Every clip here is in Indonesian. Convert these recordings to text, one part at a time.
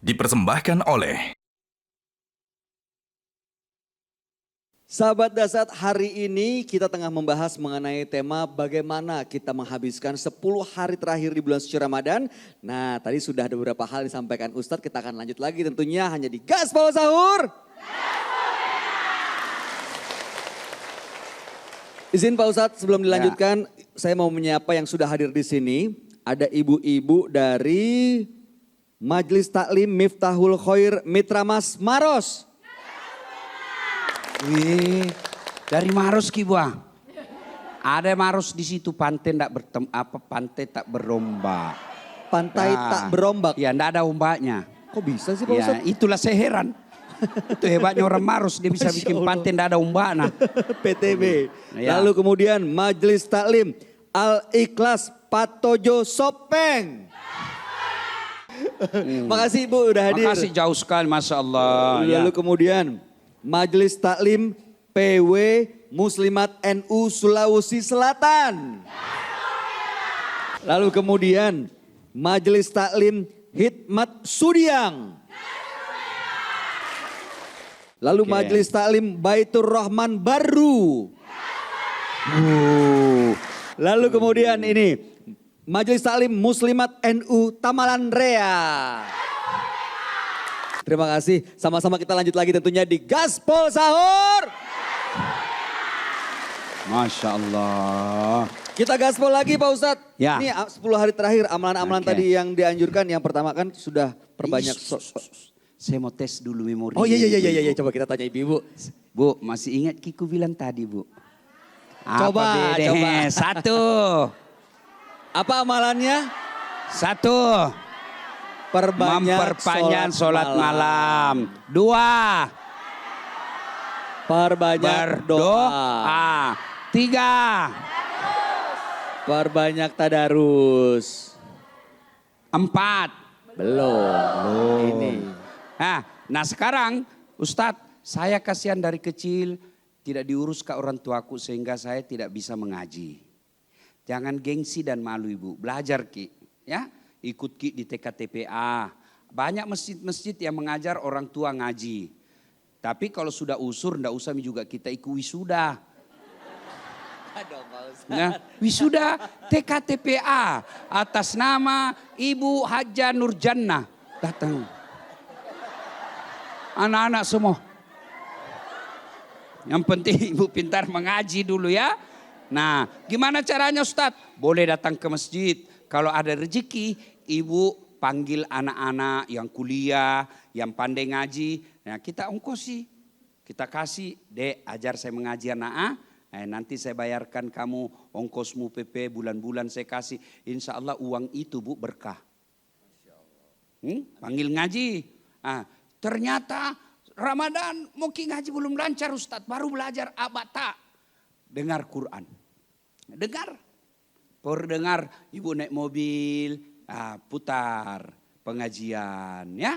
dipersembahkan oleh Sahabat Dasat, hari ini kita tengah membahas mengenai tema bagaimana kita menghabiskan 10 hari terakhir di bulan suci Ramadan. Nah, tadi sudah ada beberapa hal disampaikan Ustadz, kita akan lanjut lagi tentunya hanya di Gaspol Sahur. Izin Pak Ustadz, sebelum dilanjutkan, saya mau menyapa yang sudah hadir di sini. Ada ibu-ibu dari Majelis Taklim Miftahul Khoir Mitra Mas Maros. Wih, dari Maros Ki Buah. Ada Maros di situ, pantai tak beromba. Pantai tak berombak. Ya, enggak ada ombaknya. Kok bisa sih Pak Ya, Ustadz? itulah saya heran. Itu hebatnya orang Maros, dia bisa bikin pantai enggak ada ombaknya. PTB. Ya. Lalu kemudian Majelis Taklim Al-Ikhlas Patojo Sopeng. Makasih Ibu udah hadir. Makasih jauh sekali, Masya Allah. Lalu kemudian Majelis Taklim PW Muslimat NU Sulawesi Selatan. Lalu kemudian Majelis Taklim Hikmat Sudiang. Lalu Majelis Taklim Baitur Rahman Baru. Lalu kemudian ini Majelis Taklim Muslimat NU Tamalan Rea. Terima kasih. Sama-sama kita lanjut lagi tentunya di Gaspol Sahur. Masya Allah. Kita gaspol lagi Pak Ustadz. Ya. Ini 10 hari terakhir amalan-amalan Oke. tadi yang dianjurkan. Yang pertama kan sudah perbanyak. Saya mau tes dulu memori. Oh iya. Coba kita tanya ibu-ibu. Bu, masih ingat Kiku bilang tadi, Bu? Coba. Satu. Apa amalannya? Satu. Memperpanjang sholat malam. Dua. Perbanyak doa. Tiga. Perbanyak tadarus. Empat. Belum. Ini. Nah sekarang Ustadz, saya kasihan dari kecil tidak diurus ke orang tuaku sehingga saya tidak bisa mengaji. Jangan gengsi dan malu Ibu, belajar Ki, ya. Ikut Ki di TKTPA. Banyak masjid-masjid yang mengajar orang tua ngaji. Tapi kalau sudah usur enggak usah juga kita ikut wisuda. Nah, wisuda TKTPA atas nama Ibu Haja Nurjannah. Datang. Anak-anak semua. Yang penting Ibu pintar mengaji dulu ya. Nah, gimana caranya Ustadz? Boleh datang ke masjid. Kalau ada rezeki, Ibu panggil anak-anak yang kuliah, yang pandai ngaji. Nah, kita ongkosi. Kita kasih, Dek, ajar saya mengaji anak. Nanti saya bayarkan kamu ongkosmu PP bulan-bulan saya kasih. Insya Allah uang itu Bu berkah. Panggil ngaji. Ternyata Ramadan mungkin ngaji belum lancar Ustadz. Baru belajar abata. Dengar Quran. Dengar. Dengar Ibu naik mobil. Putar pengajian ya.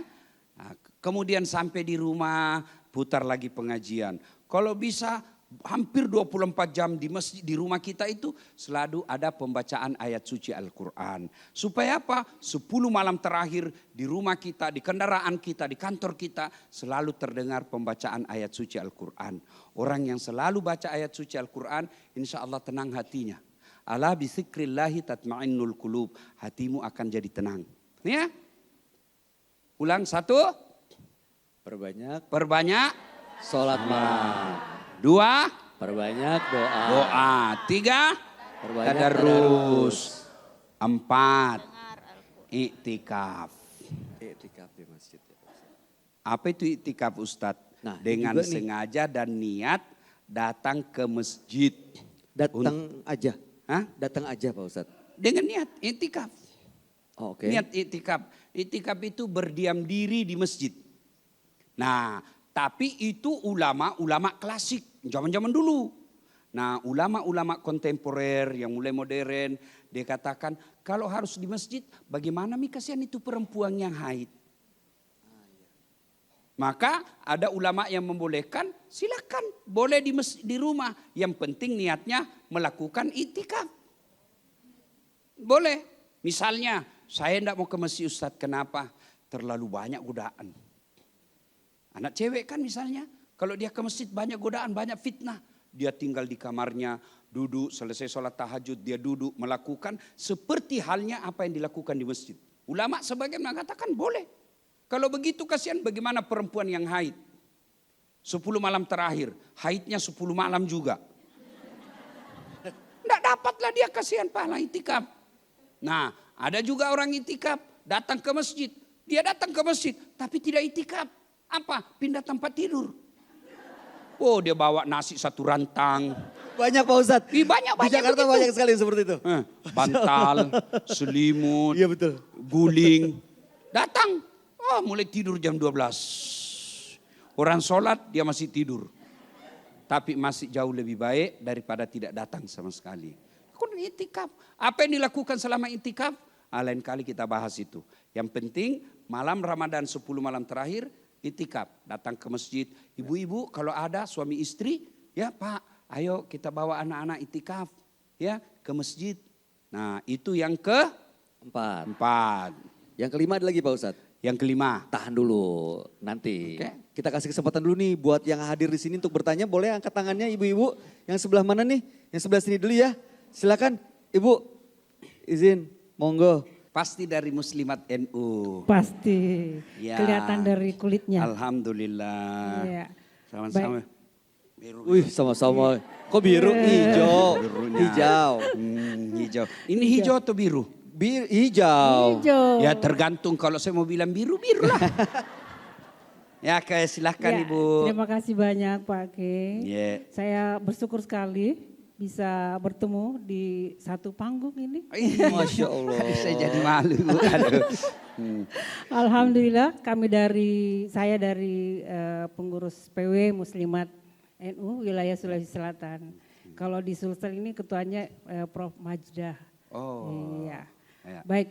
Kemudian sampai di rumah putar lagi pengajian. Kalau bisa hampir 24 jam di masjid di rumah kita itu selalu ada pembacaan ayat suci Al-Quran. Supaya apa? 10 malam terakhir di rumah kita, di kendaraan kita, di kantor kita selalu terdengar pembacaan ayat suci Al-Quran. Orang yang selalu baca ayat suci Al-Quran insya Allah tenang hatinya. Ala bidzikrillahi tatma'innul qulub. Hatimu akan jadi tenang. Ya? Ulang satu. Perbanyak. Sholat malam. Dua. Perbanyak doa. Doa. Tiga. Perbanyak Tadarus. Empat. Iktikaf. Iktikaf di masjid. Apa itu iktikaf Ustadz? Nah, dengan juga nih. sengaja dan niat datang ke masjid. Datang aja. Hah? Datang aja Pak Ustadz. Dengan niat iktikaf. Oh, oke. Niat iktikaf. Iktikaf itu berdiam diri di masjid. Nah, tapi itu ulama-ulama klasik zaman-zaman dulu. Nah, ulama-ulama kontemporer yang mulai modern, dia katakan kalau harus di masjid, bagaimana kasihan itu perempuan yang haid? Maka ada ulama yang membolehkan, silakan boleh di rumah. Yang penting niatnya melakukan iktikaf. Boleh. Misalnya, saya tidak mau ke masjid Ustadz, kenapa? terlalu banyak godaan. Anak cewek kan misalnya, kalau dia ke masjid banyak godaan, banyak fitnah. Dia tinggal di kamarnya, duduk, selesai sholat tahajud, dia duduk melakukan seperti halnya apa yang dilakukan di masjid. Ulama sebagian mengatakan boleh. Kalau begitu kasihan bagaimana perempuan yang haid. 10 malam terakhir, haidnya 10 malam juga. Tidak dapatlah dia, kasihan pahala itikaf. Nah, ada juga orang itikaf, datang ke masjid. Dia datang ke masjid, tapi tidak itikaf. Apa? Pindah tempat tidur. Oh, dia bawa nasi 1 rantang. Banyak Pak Ustadz. Banyak Di Jakarta begitu. banyak sekali yang seperti itu. Bantal, selimut, Iya betul. guling. Datang, mulai tidur jam 12. Orang sholat dia masih tidur. Tapi masih jauh lebih baik daripada tidak datang sama sekali. Kau itikaf. Apa yang dilakukan selama itikaf? Lain kali kita bahas itu. Yang penting malam Ramadan 10 malam terakhir itikaf. Datang ke masjid. Ibu-ibu kalau ada suami istri, ya Pak, ayo kita bawa anak-anak itikaf ya ke masjid. Nah, itu yang Empat. keempat. Yang kelima ada lagi Pak Ustadz. Yang kelima. Tahan dulu, nanti. Oke. Kita kasih kesempatan dulu nih buat yang hadir di sini untuk bertanya. Boleh angkat tangannya ibu-ibu. Yang sebelah mana nih? Yang sebelah sini dulu ya. Silakan Ibu, izin, monggo. Pasti dari Muslimat NU. Pasti. Ya. Kelihatan dari kulitnya. Alhamdulillah. Iya. Sama-sama. Biru. Wih sama-sama. Kok biru? Hijau. Birunya. Hijau. Hijau. Ini hijau atau biru? Hijau. Hijau. Ya tergantung, kalau saya mau bilang biru, biru lah. Ya, silahkan Ya, Ibu. terima kasih banyak Pak Ke. Ya. Saya bersyukur sekali bisa bertemu di satu panggung ini. Masya Allah. Saya jadi malu. Aduh. Alhamdulillah saya dari pengurus PW Muslimat NU wilayah Sulawesi Selatan. Kalau di Sulsel ini ketuanya Prof. Majdah. Oh. Iya. Ya. Baik,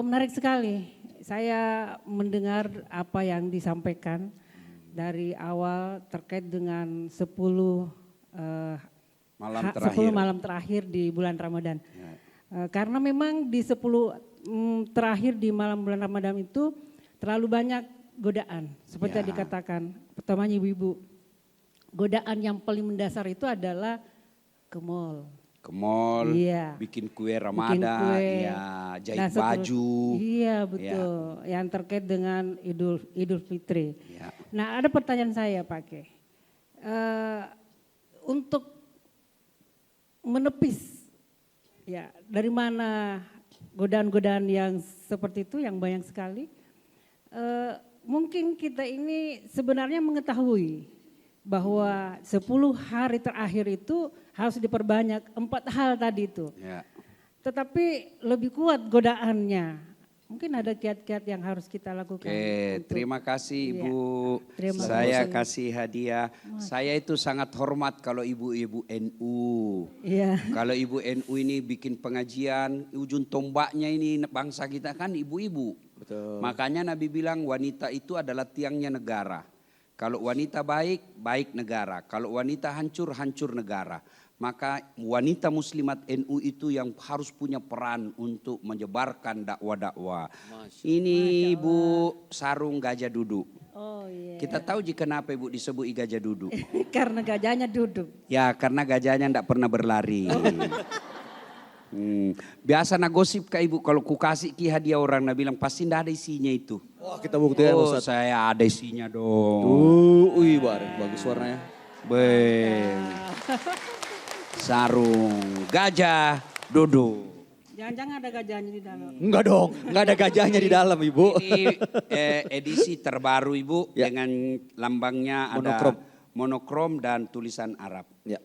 menarik sekali. Saya mendengar apa yang disampaikan dari awal terkait dengan 10 malam terakhir di bulan Ramadan. Ya. Karena memang di 10 terakhir di malam bulan Ramadan itu terlalu banyak godaan. Seperti yang dikatakan, pertamanya ibu-ibu. Godaan yang paling mendasar itu adalah ke mall. Ke mall, Iya. bikin kue Ramadan, kue. ya, jahit Nah, baju. Iya betul, yang terkait dengan Idul Fitri. Ya. Nah ada pertanyaan saya Pak Ke, untuk menepis, ya dari mana godaan-godaan yang seperti itu yang banyak sekali, mungkin kita ini sebenarnya mengetahui bahwa 10 hari terakhir itu harus diperbanyak 4 hal tadi itu. Ya. Tetapi lebih kuat godaannya. Mungkin ada kiat-kiat yang harus kita lakukan. Oke, terima kasih Ibu. Terima Saya kasih. kasih hadiah. Saya itu sangat hormat kalau ibu-ibu NU. Iya. Kalau ibu NU ini bikin pengajian, ujung tombaknya ini bangsa kita kan ibu-ibu. Betul. Makanya Nabi bilang wanita itu adalah tiangnya negara. Kalau wanita baik, baik negara. Kalau wanita hancur, hancur negara. Maka wanita muslimat NU itu yang harus punya peran untuk menyebarkan dakwah-dakwah. Ini Ibu sarung gajah duduk. Oh iya. Kita tahu kenapa Ibu disebut gajah duduk. Karena gajahnya duduk. Ya karena gajahnya enggak pernah berlari. Biasa gosip ke Ibu, kalau ku kasih ki hadiah orang, nah bilang pasti enggak ada isinya itu. Wah kita buktikan Oh Ustaz. saya ada isinya dong. Wih bagus warnanya. Beng. Sarung gajah duduk. Jangan-jangan ada gajahnya di dalam. Enggak dong, enggak ada gajahnya di dalam Ibu. Ini edisi terbaru Ibu Ya. dengan lambangnya Monokrom. ada monokrom dan tulisan Arab. Ya.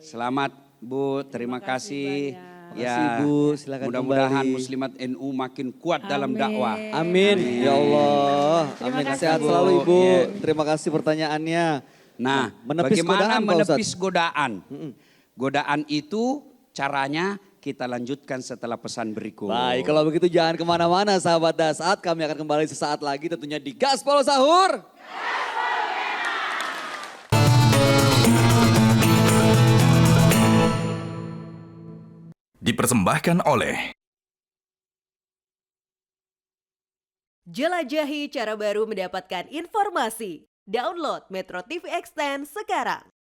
Selamat Bu, terima kasih. banyak. Makasih, Ibu. Silakan mudah-mudahan kembali. Muslimat NU makin kuat dalam Amin. dakwah. Amin. Ya Allah. Terima Amin. kasih, Sehat Bu. selalu Ibu. Iya. Terima kasih pertanyaannya. Nah, menepis bagaimana godaan, Pak menepis Ustadz? godaan? Godaan itu caranya kita lanjutkan setelah pesan berikut. Baik, kalau begitu jangan kemana-mana sahabat Dasat. Kami akan kembali sesaat lagi tentunya di Gaspol Sahur. Dipersembahkan oleh Jelajahi cara baru mendapatkan informasi. Download Metro TV Extend sekarang.